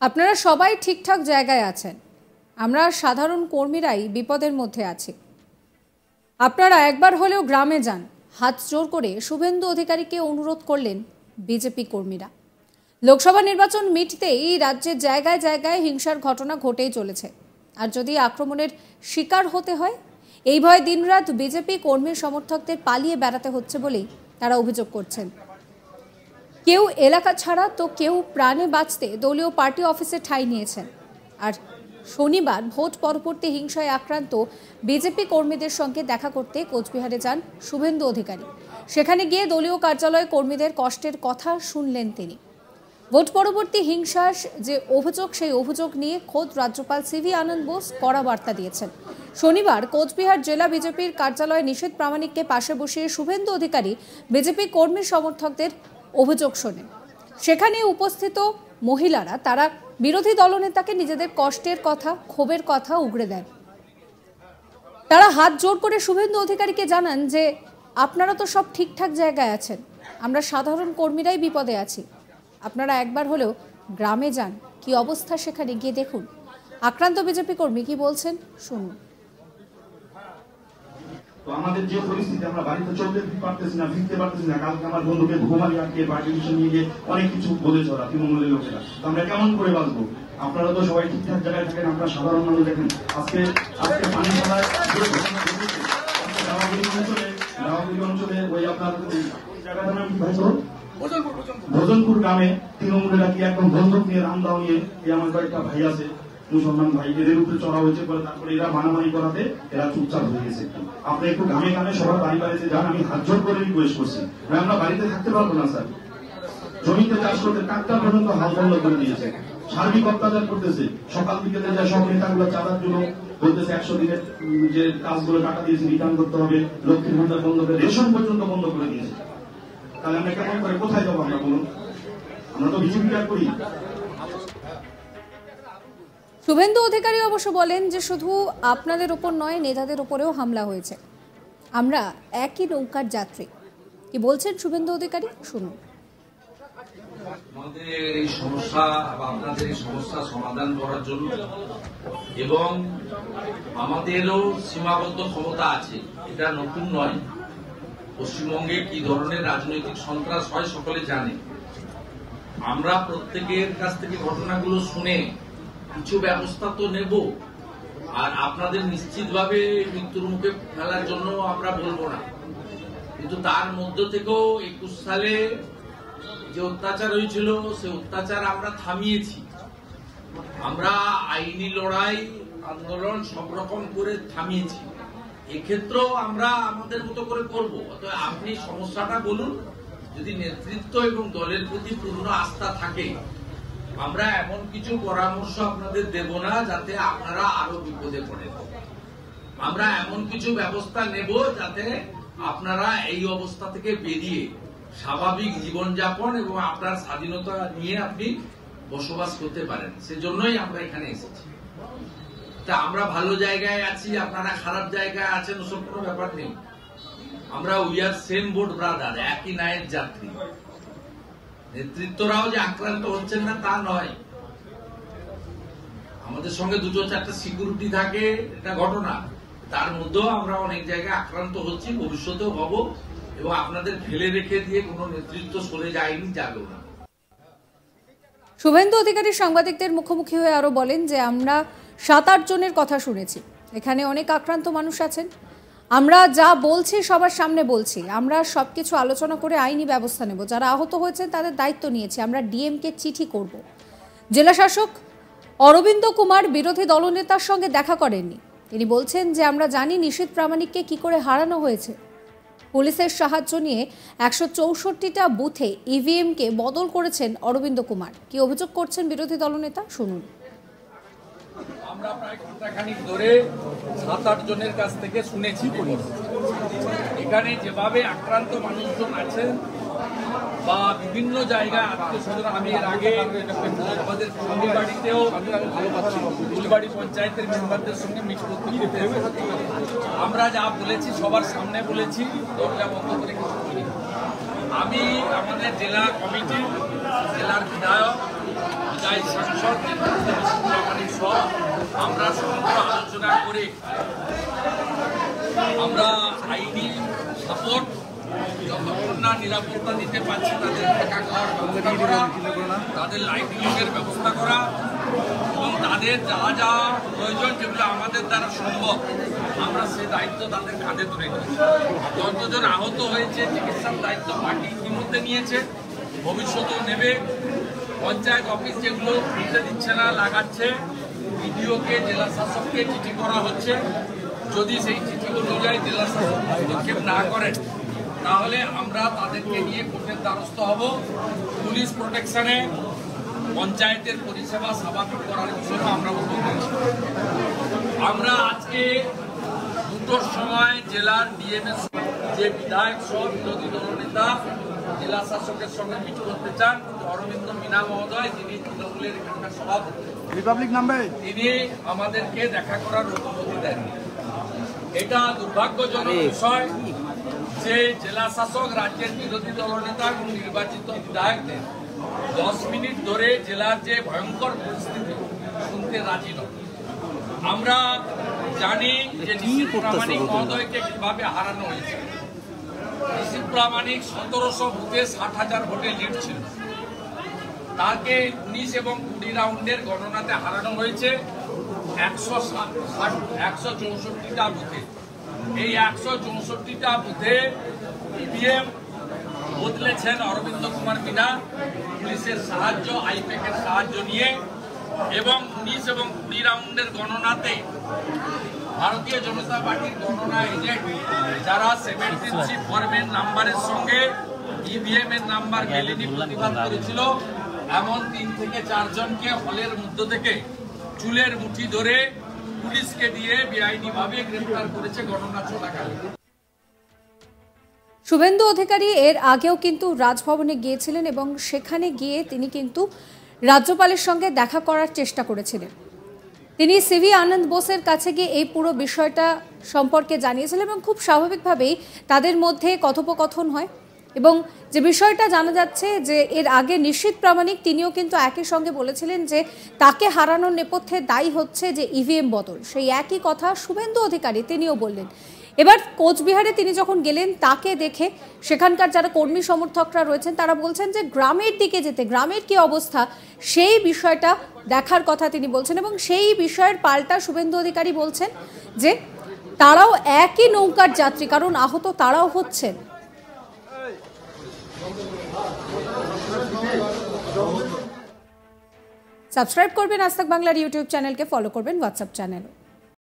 আপনারা সবাই ঠিকঠাক জায়গায় আছেন, আমরা সাধারণ কর্মীরাই বিপদের মধ্যে আছি। আপনারা একবার হলেও গ্রামে যান, হাত জোর করে শুভেন্দু অধিকারীকে অনুরোধ করলেন বিজেপি কর্মীরা। লোকসভা নির্বাচন মিটতেই রাজ্যের জায়গায় জায়গায় হিংসার ঘটনা ঘটেই চলেছে। আর যদি আক্রমণের শিকার হতে হয়, এই ভয়ে দিনরাত বিজেপি কর্মী সমর্থকদের পালিয়ে বেড়াতে হচ্ছে বলেই তারা অভিযোগ করছেন। কেউ এলাকা ছাড়া তো কেউ প্রাণে বাঁচতে দলীয় পার্টি অফিসে ঠাঁই নিয়েছেন। আর শনিবার ভোট পরবর্তী হিংসায় আক্রান্ত বিজেপি কর্মীদের সঙ্গে দেখা করতে কোচবিহারে যান শুভেন্দু অধিকারী। সেখানে গিয়ে দলীয় কার্যালয়ে কর্মীদের কষ্টের কথা শুনলেন তিনি। ভোট পরবর্তী হিংসার যে অভিযোগ, সেই অভিযোগ নিয়ে খোদ রাজ্যপাল সিভি আনন্দ বোস কড়া বার্তা দিয়েছেন। শনিবার কোচবিহার জেলা বিজেপির কার্যালয়ে নিশীথ প্রামাণিককে পাশে বসিয়ে শুভেন্দু অধিকারী বিজেপি কর্মী সমর্থকদের অভিযোগ শোনেন। সেখানে উপস্থিত মহিলারা তারা বিরোধী দলনেতাকে নিজেদের কষ্টের কথা, ক্ষোভের কথা উগরে দেন। তারা হাত জোর করে শুভেন্দু অধিকারীকে জানান যে আপনারা তো সব ঠিকঠাক জায়গায় আছেন, আমরা সাধারণ কর্মীরাই বিপদে আছি। আপনারা একবার হলেও গ্রামে যান, কি অবস্থা সেখানে গিয়ে দেখুন। আক্রান্ত বিজেপি কর্মী কি বলছেন শুনুন। তো আমাদের যে পরিস্থিতি, আমরা বাড়িতে চলতে পারতেছি না, ফিরতে পারতেছি না। কালকে আমার বন্ধুকে ঘুমালি আটকে পার্টি মিশন নিয়ে গিয়ে অনেক কিছু বলেছে ওরা, তৃণমূলের লোকেরা। তো আমরা কেমন করে বাঁচবো? আপনারা তো সবাই ঠিকঠাক জায়গায় থাকেন, আপনারা সাধারণ মানুষ। দেখেন আজকে পানিশালায় রাওয়াগুড়ি অঞ্চলে ওই আপনার জায়গাটার নাম ভোজনপুর গ্রামে তৃণমূলেরা কি একদম বন্দুক নিয়ে রামদাও নিয়ে, আমার কয়েকটা ভাই আছে মুসলমান ভাই, এদের উপরে চড়া হয়েছে বলে তারপরে এরা মানামানি করাতে এরা চুপচাপ হয়ে গেছে। আপনি একটু গ্রামে গ্রামে সবার বাড়ি বাড়িতে যান, আমি হাত জোর করে রিকোয়েস্ট করছি। আমরা বাড়িতে থাকতে পারবো না স্যার, জমিতে চাষ করতে ট্রাক্টর পর্যন্ত হাল বন্ধ করে দিয়েছে, সার্বিক অত্যাচার করতেছে। সকাল বিকেলে যায় সব নেতাগুলো চাঁদার জন্য বলতেছে 100 দিনের যে কাজগুলো টাকা দিয়েছে রিটার্ন করতে হবে, লক্ষ্মীর ভান্ডার বন্ধ করে, রেশন পর্যন্ত বন্ধ করে দিয়েছে। তাহলে আমরা কেমন করে কোথায় যাবো আমরা বলুন? আমরা তো বিজেপিটা করি। শুভেন্দু অধিকারী অবশ্য বলেন যে শুধু আপনাদের উপর নয়, নেতাদের উপরেও হামলা হয়েছে, আমরা একই নৌকার যাত্রী। কি বলছেন শুভেন্দু অধিকারী শুনুন। আমাদের এই সমস্যা বা আপনাদের এই সমস্যা সমাধান করার জন্য এবং আমাদেরও সীমাবদ্ধ ক্ষমতা আছে, এটা নতুন নয়। পশ্চিমবঙ্গে কি ধরনের রাজনৈতিক সন্ত্রাস হয় সকলে জানে। আমরা প্রত্যেকের কাছ থেকে ঘটনাগুলো শুনে কিছু ব্যবস্থা তো নেব, আর আপনাদের নিশ্চিতভাবে মৃত্যুর মুখে ফেলার জন্য আমরা বলবো না। কিন্তু তার মধ্য থেকেও 21 সালে যে অত্যাচার হয়েছিল, সে অত্যাচার আমরা থামিয়েছি। আমরা আইনি লড়াই, আন্দোলন সব রকম করে থামিয়েছি। এক্ষেত্রেও আমরা আমাদের মতো করে করবো। অতএব আপনি সমস্যাটা বলুন, যদি নেতৃত্ব এবং দলের প্রতি পূর্ণ আস্থা থাকে, আমরা এমন কিছু পরামর্শ আপনাদের দেব না যাতে আপনারা আরো বিপদে পড়েন। আমরা এমন কিছু ব্যবস্থা নেব যাতে আপনারা এই অবস্থা থেকে বেরিয়ে স্বাভাবিক জীবনযাপন এবং আপনার স্বাধীনতা নিয়ে আপনি বসবাস করতে পারেন। সেজন্যই আমরা এখানে এসেছি। তা আমরা ভালো জায়গায় আছি, আপনারা খারাপ জায়গায় আছেন, ওসব কোনো ব্যাপার নেই। আমরা we are same boat brother, একই নায়ের যাত্রী। নেতৃত্বরাও যে আক্রান্ত হচ্ছেন না তা নয়। আমাদের সঙ্গে 2-4টা সিকিউরিটি থাকে, এটা ঘটনা। তার মধ্যেও আমরা অনেক জায়গায় আক্রান্ত হচ্ছি, ভবিষ্যতেও হব, এবং আপনাদের ফেলে রেখে দিয়ে কোনো নেতৃত্ব সরে যায়নি, যাবেও না। শুভেন্দু অধিকারী সাংবাদিকদের মুখোমুখি হয়ে আরো বলেন যে আমরা 7-8 জনের কথা শুনেছি, এখানে অনেক আক্রান্ত মানুষ আছেন। আমরা যা বলছি সবার সামনে বলছি, আমরা সবকিছু আলোচনা করে আইনি ব্যবস্থা নেব। যারা আহত হয়েছেন তাদের দায়িত্ব নিয়েছি, আমরা ডিএমকে চিঠি করব। জেলা শাসক অরবিন্দ কুমার বিরোধী দলনেতার সঙ্গে দেখা করেননি। তিনি বলছেন যে আমরা জানি নিশীথ প্রামাণিককে কি করে হারানো হয়েছে। পুলিশের সাহায্য নিয়ে 164টা বুথে ইভিএমকে বদল করেছেন অরবিন্দ কুমার। কি অভিযোগ করছেন বিরোধী দলনেতা শুনুন। আমরা প্রায় ঘন্টাখানিক ধরে 7-8 জনের কাছ থেকে শুনেছি। এখানে যেভাবে আক্রান্ত মানুষজন আছেন বা বিভিন্ন জায়গায় আত্মীয় স্বজন, আমি এর আগে আমাদের ফুলবাড়িতেও ফুলবাড়ি পঞ্চায়েতের মেম্বারদের সঙ্গে মিট করতে আমরা যা বলেছি সবার সামনে বলেছি, দরজা বন্ধ করে কিছু বলি। আমি আমাদের জেলা কমিটি, জেলার বিধায়ক, বিধায়ী সাংসদ, সব আমরা সমগ্র আলোচনা করে আমরা আইনি সাপোর্ট, যতক্ষণ না নিরাপত্তা দিতে পারছি তাদের থাকা খাওয়ার ব্যবস্থা করা, তাদের লাইফলিংয়ের ব্যবস্থা করা এবং তাদের যা যা প্রয়োজন যেগুলো আমাদের দ্বারা সম্ভব আমরা সেই দায়িত্ব তাদের কাঁধে তুলে নিয়েছি। যতজন আহত হয়েছে চিকিৎসার দায়িত্ব পার্টি ইতিমধ্যে নিয়েছে, ভবিষ্যতেও নেবে। পঞ্চায়েত অফিস যেগুলো খুলতে দিচ্ছে না, লাগাচ্ছে, বিডিওকে, জেলা শাসককে চিঠি করা হচ্ছে। যদি সেই চিঠি অনুযায়ী জেলা শাসক হস্তক্ষেপ না করেন তাহলে আমরা তাদেরকে নিয়ে কোর্টের দ্বারস্থ হব। পুলিশ প্রোটেকশনে পঞ্চায়েতের পরিষেবা স্বাভাবিক করার বিষয়ে আমরা উদ্যোগ নিয়েছি। আমরা আজকে 2টোর সময় জেলার ডিএমএস যে বিধায়ক সহ বিরোধী দলনেতা জেলা শাসকের সঙ্গে মিট করতে চান, অরবিন্দ মিনা মহোদয়, যিনি তৃণমূলের এখানকার সভাপতি, রিপাবলিক নামে তিনি আমাদেরকে দেখা করার অনুমতি দেন। এটা দুর্ভাগ্যজনক বিষয় যে জেলা শাসক রাজ্যের বিরোধী দলনেতা এবং নির্বাচিত বিধায়কদের 10 মিনিট ধরে জেলার যে ভয়ঙ্কর পরিস্থিতি শুনতে রাজি নয়। আমরা জানি যে নিশীথ প্রামাণিক মহোদয়কে কিভাবে হারানো হয়েছে। নিশীথ প্রামাণিক 1700 বুথে 60,000 ভোটে লিড ছিল, তাকে 19 এবং 20 রাউন্ডের গণনাতে হারানো হয়েছে 164টা বুথে। এই 164টা বুথে ইভিএম বদলেছেন অরবিন্দ কুমার মিনা পুলিশের সাহায্য, আইপ্যাকের সাহায্য নিয়ে, এবং 19 এবং 20 রাউন্ডের গণনাতে ভারতীয় জনতা পার্টির গণনা এজেন্ট যারা 73 ফর্মের নাম্বারের সঙ্গে ইভিএম এর নাম্বার মেলেনি প্রতিবাদ করেছিল, এমন 3 থেকে 4 জনকে হলের মধ্য থেকে চুলের মুঠি ধরে পুলিশকে দিয়ে বেআইনিভাবে গ্রেফতার করেছে গণনা চলাকালীন। শুভেন্দু অধিকারী এর আগেও কিন্তু রাজভবনে গিয়েছিলেন এবং সেখানে গিয়ে তিনি কিন্তু রাজ্যপালের সঙ্গে দেখা করার চেষ্টা করেছিলেন। তিনি সিভি আনন্দ বোসের কাছে গিয়ে এই পুরো বিষয়টা সম্পর্কে জানিয়েছিলেন এবং খুব স্বাভাবিকভাবেই তাদের মধ্যে কথোপকথন হয়। এবং যে বিষয়টা জানা যাচ্ছে যে এর আগে নিশীথ প্রামাণিক তিনিও কিন্তু একই সঙ্গে বলেছিলেন যে তাকে হারানোর নেপথ্যে দায়ী হচ্ছে যে ইভিএম বদল। সেই একই কথা শুভেন্দু অধিকারী তিনিও বললেন। এবার কোচবিহারে তিনি যখন গেলেন তাকে দেখে সেখানকার যারা কর্মী সমর্থকরা রয়েছেন তারা বলছেন যে গ্রামের দিকে যেতে, গ্রামের কি অবস্থা সেই বিষয়টা দেখার কথা তিনি বলছেন। এবং সেই বিষয়ের পাল্টা শুভেন্দু অধিকারী বলছেন যে তারাও একই নৌকার যাত্রী, কারণ আহত তারাও হচ্ছেন। সাবস্ক্রাইব করবেন আজ তাক বাংলার ইউটিউব চ্যানেলকে, ফলো করবেন হোয়াটসঅ্যাপ চ্যানেল।